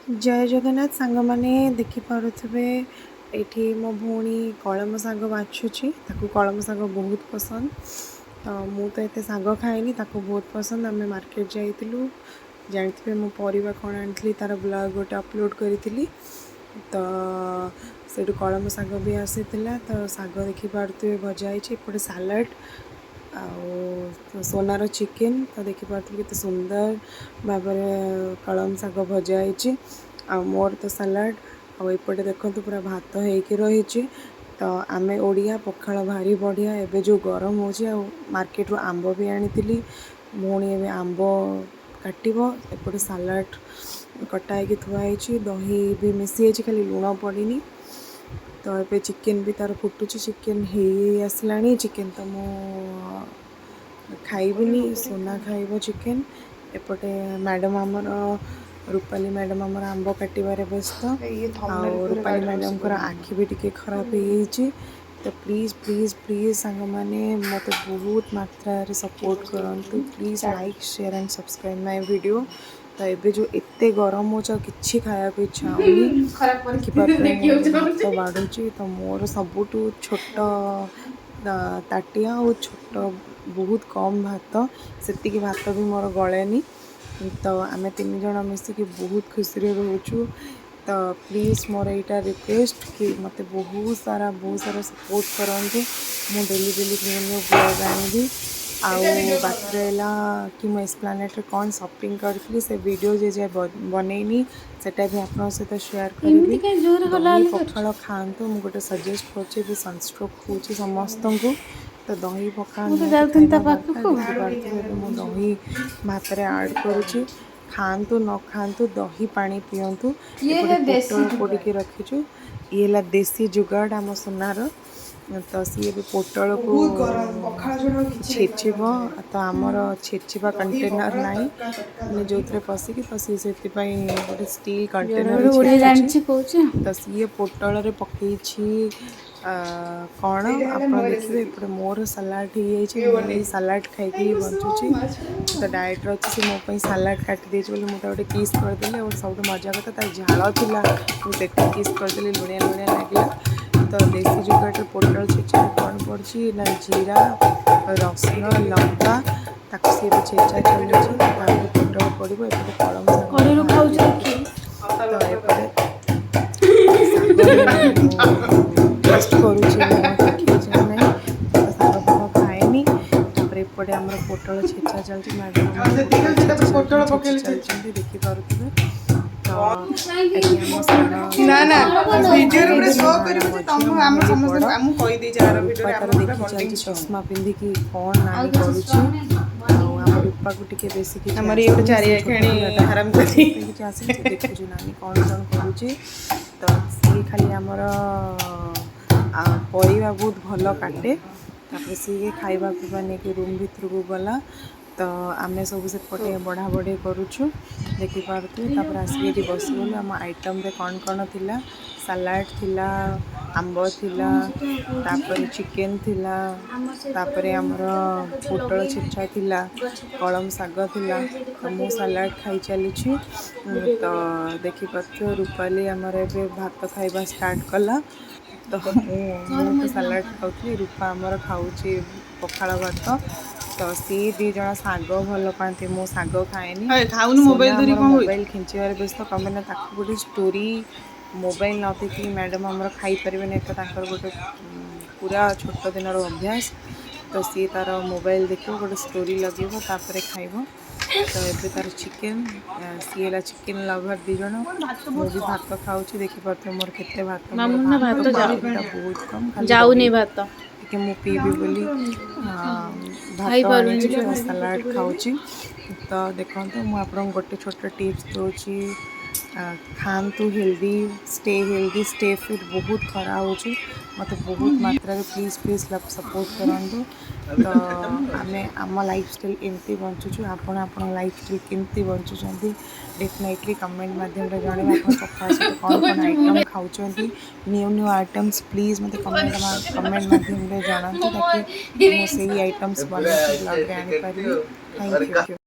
जय जगन्नाथ सांग मैंने देखिपे ये मो भौणी कलम शाग बाछुची कलम शाग बहुत पसंद। तो मु तो ये शाग खाएनी बहुत पसंद। आम मार्केट जाइलु जानते मो परिवा कौन आनी तार ब्लॉग गोटे अपलोड करी। तो से कलम शाग भी आसी तो शाग देखिपे भजा एपटे सालाड आ सोनार चिकेन। तो देखिपे के सुंदर भाव कलम शाग भजा मोर तो सालाड आउपटे देखो पूरा भात होके रही। तो आम ओडिया पखाल भारी बढ़िया। एबे जो गरम हो मार्केट रू आंब भी आनी भौणी एवं आंब काटब एपटे सालाड कटाई थुआई दही भी मिसी खाली लुण पड़नी। तो ये चिकेन भी तार फुटुची चिकेन हो आसला चिकेन तो मु खाइबिनी सोना खाइब चिकेन। एपटे मैडम आमर रूपाली मैडम आमर आंब काटार व्यस्त रूपाली मैडम को आखि भी टी खराब हो। तो प्लीज़ प्लीज़ प्लीज़ सांग मैंने मत बहुत मात्रा सपोर्ट करूँ। Please like share and subscribe my video. तो ये जो एते गरम हो कि खाया को इच्छा भात बाढ़ुची। तो मोर सबुठ छोट ताटिया और छोट बहुत कम भात से भात भी मोर गलेनी। तो आम तीन जन मिसिक बहुत खुशी रोचु। तो प्लीज़ मोर यहाँ रिक्वेस्ट कि मत बहुत सारा सपोर्ट करूँ। मु daily daily new new blog आनी बाकी रहा कि मुझे एस्प्लानेट रे कौन शॉपिंग करी से वीडियो जे बनईनी सेटा भी आप सहित शेयर करी। पखाल खातु मुझे गोटे सजेस्ट कर सनस्ट्रोक हो समस्त को। तो दही पखाल दही भात आड करुँची खातु न खातु दही पानी पिंतु। पोटल पोड़ी रखीचु ये देसी जुगाड़ आम सोनार। तो सी भी पोटल को छेचब तो आमर छेचवा कंटेनर ना जो पशिकी तो सी से गोटे स्टील कंटेनर तो सी पोटल रे पकई कौन आप देखिए एपटे मोर सालाड हो सालाड खाई बंचुची। तो डाएट अच्छी से मोप सालाड काटिदे मुझे गोटे किस करदेली और सब मजा कथा तार झाड़ थी किस करदेली लुणिया लुणिया लगे। तो देसी जुगाड़ पोटल छेचा कौन पड़ी ना जीरा रसुण लंका ताक सी छेचा चलुची पोटल पड़ो एपटे कलम टेस्ट करुँच खाएनी। एपटे आम पोटल छेचा चलती मैडम पोटल चलती देखिपे। चश्मा पिंधिकी कौन नानी करुँची रूपा को टे बेस नानी कौन कौन करुँची। तो सी खाली आमर परिवा बहुत भल काटे सी खाଇବା पीवा नहीं रूम भीतर को गला। तो आम सब सेपटे बढ़ा बढ़ी करुचु देखिपे। आसिक बसगलु आम आइटम रे कौन कौन थिला सालाड थिला आंब थिला तापर चिकेन थिला तापर आमर पोटल छेचा थिला कलम शाग थिला। तो मु सालाड खाई चली। तो देखिपे रूपाली आमर ए भात खाइबा स्टार्ट कला। तो मुझे सालाड खाऊली रूपा आमर खाऊँ पखाल भात। तो सी दी जन शाग भल पाती मो शाग खाएनी मोबाइल खिंचार व्यस्त कमें गोटे स्टोरी मोबाइल न देखिए मैडम आमर खाई पारे तो गोटे पूरा छोट दिन अभ्यास। तो सी तार मोबाइल देख गोटे स्टोरी लगे खाइब। तो ये तार चिकेन सी है चिकेन लवर दीज मुझे भात खाऊँ देखिपे मोर के भात बहुत कम जाऊनी भात मु पीबी बोली भात सालाड खाऊँ। तो देखो मुझे गोटे छोट टिप्स दूसरी खातु हेल्दी स्टे फिट बहुत खरा हो मत बहुत मात्रा प्लीज प्लीज सपोर्ट करूँ। तो आम आम लाइफ स्टाइल एमती बंचुचु आप लाइफ स्टाइल केमती बंचुंट डेफिनेटली कमेंट मध्यम जन पखाल सहित कौन कौन आइटम खाऊँ न्यू न्यू आइटम्स प्लीज मत कमेंट मध्यम जानते ताकि मुझे आइटम्स बना ब्लॉग आनी पारि। Thank you.